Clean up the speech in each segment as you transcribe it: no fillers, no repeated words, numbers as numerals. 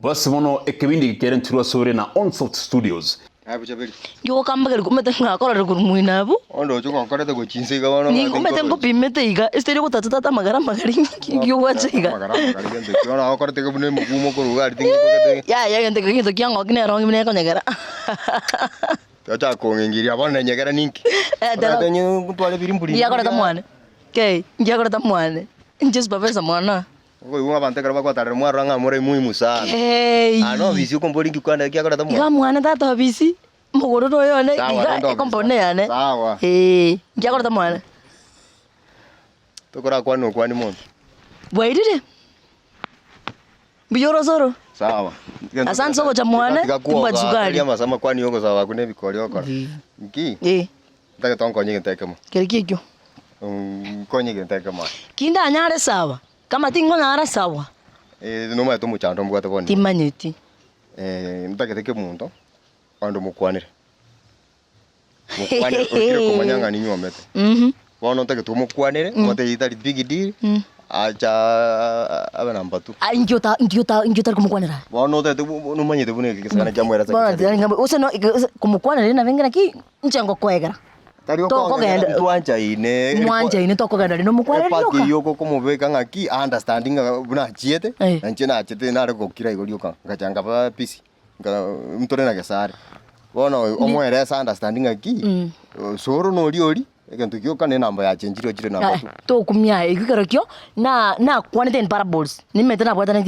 Basi mono ekebindi kikeren turasore na Onsoft Studios. Bochaberi. Yo kambagere kumete ngakora kurumuina bu. Ondo chunga korete ko chinsiga wana. Ni kumete ngo pimete iga. Esteri ko tata magara magari. Yo wacha iga. Magara magari gente. Yo na korete ko bune mugumo ko rugar tingi ko kete. Ya gente ko kyango kine rongi mine ko nyagara. Tacha ko ngiri abana nyagara ninki. Tacha nyu kutwale birimbuli. Ya kora tamwane. Okay, ya kora tamwane. Just babesa mwana. Ngo iwa bante kara bakwa tare mwa ranga more muhimu sana. Ano bisi ko mbori ngikwana kya kora tamwana. Iga mwana tata bisi. Mogororo yone iga kompone yane. Sawa. Kya kora tamwane. Tokora kwano kwani mondo. Waidire. Biyoro Osoro. Sawa. Asante soko cha mwana kumba sukari. Ya masama kwani yoko sawa kune bikori yoko. Nki. Taka tonko nyingi teke mo. Kerikyo. Konyi nyingi teke mo. Kinda nyare sawa. Kama tingo nyara sawa. Noma to muchando mbwata boni. Timanyeti. Ntake teke muntu. Kwando mukwanire. Mukwanire okire kumanyanga ni nyomete. Wono ntake to mukwanire, mote itali big deal. Acha aba namba tu. Ingiota kumukwanira. Wono tete no manyete bune kisana jamwera sa. Bora ngamba useno kumukwanira na venga ki nchengo kwegera. Tari ko ngenda tuanja ine. Mwanja ine to kogenda no mukwanira yoka. Pati yoko kumubeka ngaki understanding buna chiete. Anchena achete na reko kira igorioka. Ngachanga pa pisi. Mtore na Gesare. Bona omwere sa understanding aki. Soro no liori. Ekantu kyo kane namba ya chenjiro jire namba tu. To kumya ikikaro kyo na quantity parables. Nimete na bwata na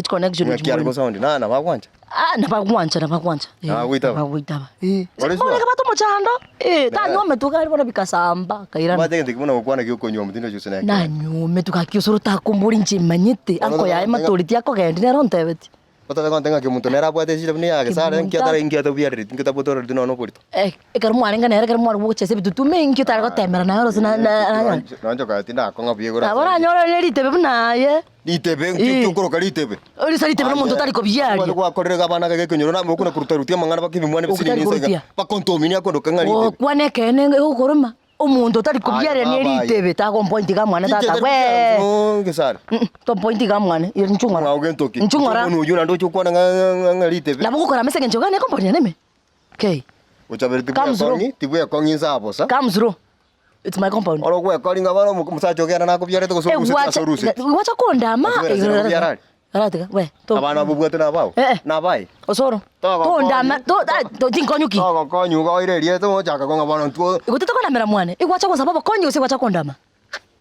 connection. Nyakiara ko sound na bakwanja. Na bakwanja. Witaba. Ole kabato mochando. Ta nyome tuka bona bikasamba kairana. Mate ngende kubona kwana kyo konyo mutindo jusena. Na nyome tuka kyo soro ta kumburi nchimanyite. Anko ya matoriti yako gendi ne rontebeti. Ota kwa tenga kemunto nera bwate sile bune ya Gesare nkiatara inkiata biari tinkita botoro dino no polito. Ekar mwana ngana ekar mwana buche sebitu tume inkiatara ko temera na yoro sina na. Nyanchoka tinda ko ngabiye gora. Abora nyoro leri tebe buna ye. Litebe nkyo koro kali tebe. Oli sali tebe no muntu tari ko biari. Kwa korera bana ka kenyoro na mukuna kurutia mangana bakibi mwana bisini nisega. Pa kontomini akondo kanga litebe. Kwane kene ukoroma. Omuntu tari ko biari ni litebe ta ko point ga mwana tata we. Gesare. To point ga mwana nchungora. Ngwa ugentoki. Nchungora. Uno yuna ndo chukwana nga litebe. Na bukukora mesenge nchoga ne komponi neme. Okay. Bochaberi tibu ya kongi nzabo sa. Comes through. It's my compound. Oro kwa calling abano musacho gera nako byare to sorusi. Wacha kondama. Aratika we. Abana bubwete na bao. Na bai. Osoro. Kondama to tinkonyuki. To konyuka irerie to chaka konga bano tu. Ikutete kona mera mwane. Ikwacha kwa sababu konyo use wacha kondama.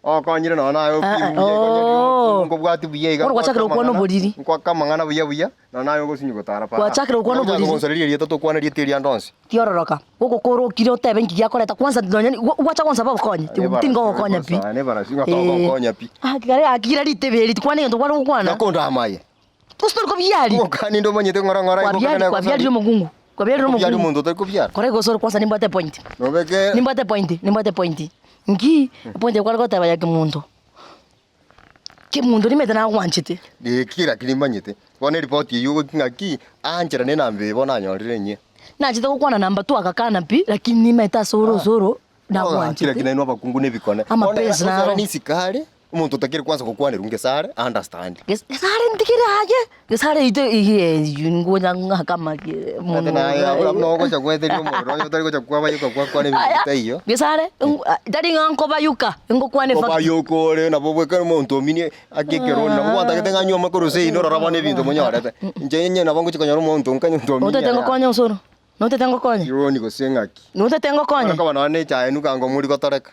Konyire na nayo. Ngobwati buye ga. Wacha kero kwa no bodiri. Kwa kama ngana buya na nayo go sinyu gotara pa. Wacha kero kwa no bodiri. Ngosaririe to kwa na rietiri andonsi. Tiororoka. Goko koro kiro tebe ngi yakoreta kwanza ndonyani wacha kwa sababu konye. Tingo konya pi. Ne bara singa to konya pi. Kigare akira litebe lit kwane ndo kwa kwana. Nakonda amaye. Kustori ko byari. Kani ndo manyete ngora kwa byari no mugungu. Kwa byari no mugungu. Byari mundo to ko byari. Kore go soro kwanza nimbate point. Nobeke. Nimbate point. Ngi point kwa kota ya Kemunto. Kemunto nimete na wanchite. Kira kilimanyete. Wane report yugo ngaki anjera ne nambe bona nyorire nye. Na chita kukwana namba tu akakana pi lakini nimeta soro na wanchite. Kira kinainwa bakungu ne bikone. Ama pesa na ni sikare. Umuntu takiri kwanza kukwanira Gesare understand. Gesare ndikira aje. Gesare ite yungo nyanga kama ke. Mwana ya no ko chakwetherio moro yo tari ko chakwa bayuka kwa ne bita iyo. Gesare dari nganko bayuka ngo kwane fa. Bayuko re na bobwe ka muntu mini akekero na bwata ketenga nyoma ko rose ino rabane bintu monyore. Njenye na bangu chikanyoro muntu nkanyo muntu mini. Otetengo konya Osoro. No tetengo konya. Yo ni ko sengaki. No tetengo konya. Ka bana ne cha enu kango muri ko toreka.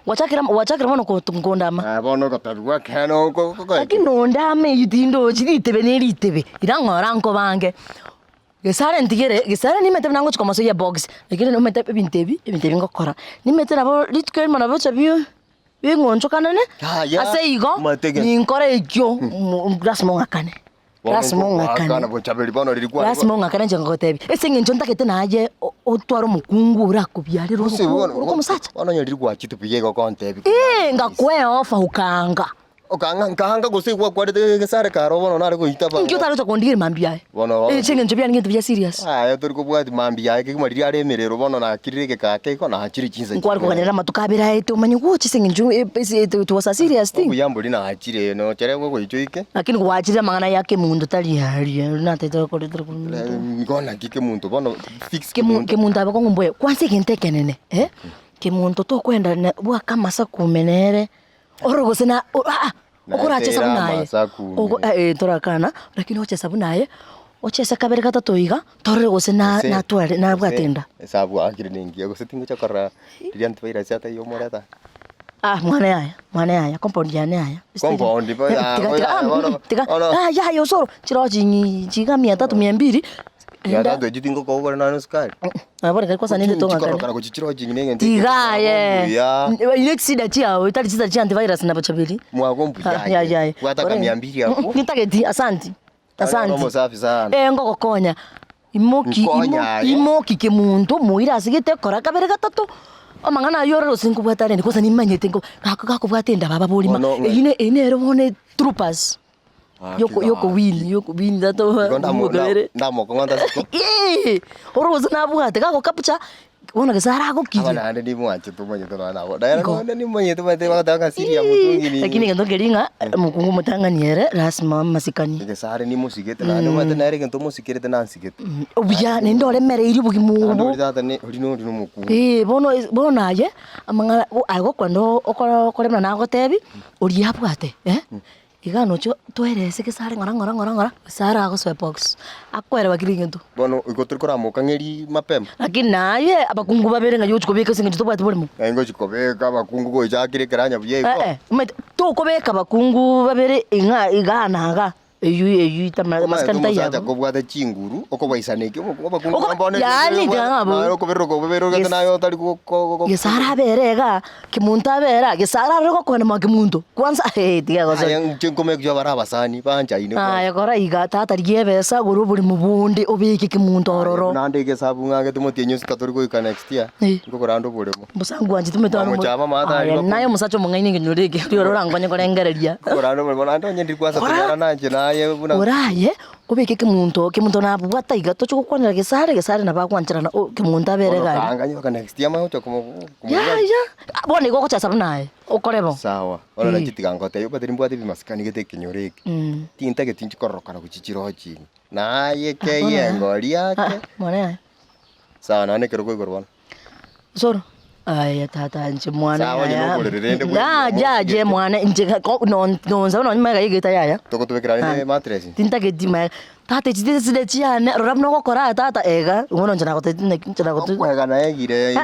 Wachakira mono ko tungondama. Bono ko tabwa kano ko. Lakini ndame yitindo chitebe ne litebe. Irangora nko bange. Gesare ndigere, Gesare nimete nango chikomaso ya box. Lakini no mete bintebi ngokora. Nimete nabo litke mana bocha biyo. Ngonchoka nane. Ase igo. Ni nkore ekyo. Grasmo ngakane. Grasmo ngakane. Bochaberi bono lilikuwa. Grasmo ngakane njengotebi. Ese ngenchonta kete naje otwaro mukungu urakubyari ro. Uko musacha. Bono nyalilikuwa chitu biye ko kontebi. Ngakwe ofa ukanga. okanga Gusii kwa Gesare karo bono nare goitaba ngyo taro tokondigire mambi yae bono chengen chobia ngintu bya serious turi kubwati mambi yae kimariri aremerero bono na kirire gake ko na hachiri chinza kwari kuganira matukabira eto manyi guchi singin ju it was a serious thing kuyamburi na hachire no chere gwe goichoike lakini kuachira mangana yake mundu tali hali na tete ko ngona Kemunto bono fix Kemunto abako ngumboye kwanza kintekenene Kemunto to kwenda bwa kama sa kumenere orogo sena okurache sabunaye torakana lakini oche sabunaye oche sakabere gatatu iga torere gose na tware na bwatenda sabu akire ningi gose tingo chakara Antivirus ata yo moreta mwana yaya compound yane compound ba ya Osoro chiro chingi chiga 300 200 ya ndo jitingo ko gore na nuskari abone kwa sanende tonga kana kuchichiro jingi nenge tigaye ile sida chiao itali sida chia Antivirus na Bochaberi mwagombu ya kwataka 200 hapo nitageti asante romo safi sana ngoko konya imoki Kemunto muira asigite kora kabere gatatu amangana yoro singu bwatare ni kosa nimanyete ngo ngako bwatenda baba bolima ine bone troopers yoko win dato ndamo kongonda oro zana bwate kako kapucha ona Gesare ako kije abana ndi mwache to mwenye to na bo dai na ni mwenye to bate baka siria mutungi ni lakini ngendo geringa mukungu mutanganyere rasma masikani Gesare ni musigete na no mate na rege to musikete na nsigete obuya nendo olemereiri bugimubu ndo data ni rino mukungu bono aye amanga ago kwando okoremna na gotebi uri abwate igano cho twerese Gesare ngora Gesare ago sweatbox akwere bakiringento bono igoturi kora mukangeri mapema lakini naye abakungu babere nga yochiko beka singa tubate bolimu ngo chikobeka abakungu go ijakire keranya bye ko to kobeka abakungu babere inga igana eyu itamaskanta ya ko bwate chinguru okobaisaneke abakungu ambone yani ngabo okobero nayo tali ko Gesare aberega Kemunto abera Gesare ariko kona Kemunto kwanza tiga goza chenko mekjo barabasani banja ine kora igata tariye besa guru buri mubundi obike Kemunto ororo nande Gesabu ngage tumotienyo sikatori ko ika next year ngo korando buremo musangu anje tumetano nayo musacho mungaini nginyurike ryorora ngwanye korengereria korando buremo nando nyendi kwasa tugara nanje naye buna oraye obike Kemunto na bwata igato cyo kwanira Gesare na bakwanchira na Kemunto aberega anganya ka next year maho chako ya bone goko cha sabunaye okorebo sawa ona nakitiga ngote yo batiri mbwate bimasikani gete kinyoreke tinta getinchi korokana kuchichiro chini naye keye ngori yake mwana sawa nane kero ko igorwana Osoro aya tata nje mwana sawa ya je mwana nje no nza mega yigeta yaya toko tubekira ni mattress tinta gedima tata chide side chiane rora mno gokora tata ega ngono njana gote njana gote kwega na egire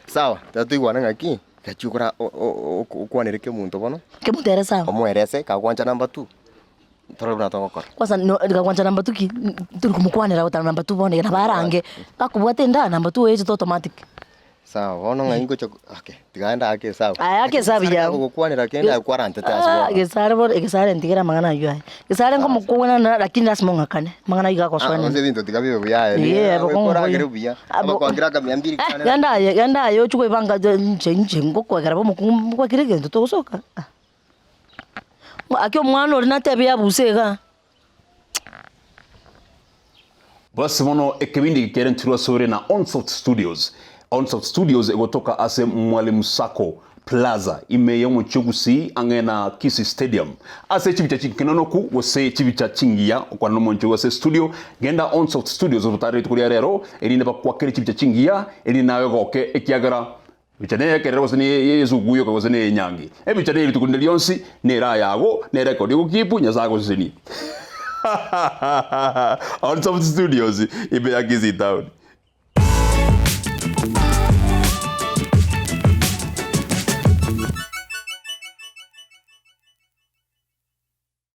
sawa tatu igwana ngaki kachukura ukwanire Kemunto bono Kemunto ere sawa omwerese kagwanja number 2 torobna tongokora kwasa kagwanja number 2 ki turi kumukwanira gotana number 2 bone na barange bakubwate nda number 2 eje automatic sawa bono ngaingo chako tigaenda ake sawa ake sawa ya gukwanira kenda kwarante taswa Gesare ndigera mangana yuai Gesare ngo mukwana na lakini rasmo ngakane mangana yiga ko shwana nze bintu tigabibe buya bakora gere buya abakwangira ka 200 kana yanda yo chukwe banga nje ngo kwagara bo mukumbu kwa kirege ndo tosoka akyo mwana ori natebe yabusega basi mono ekebindi gikeren turasore na Onsoft Studios egotoka ase Mwalimu Sako Plaza imeyo Gusii angena Kisii Stadium ase chibicha chinkenonoku wose chibicha chingia kwa no moncho wose studio genda Onsoft Studios obutare tukuria rero erinde bakwakere chibicha chingia eri nayo goke ekiagara bichane kerero wose ni Yesu guyo wose ni Nyangi bichane bitukundeli yonsi nera yago ne record yokipu nyazago sini Onsoft Studios ibe ya Kisii town.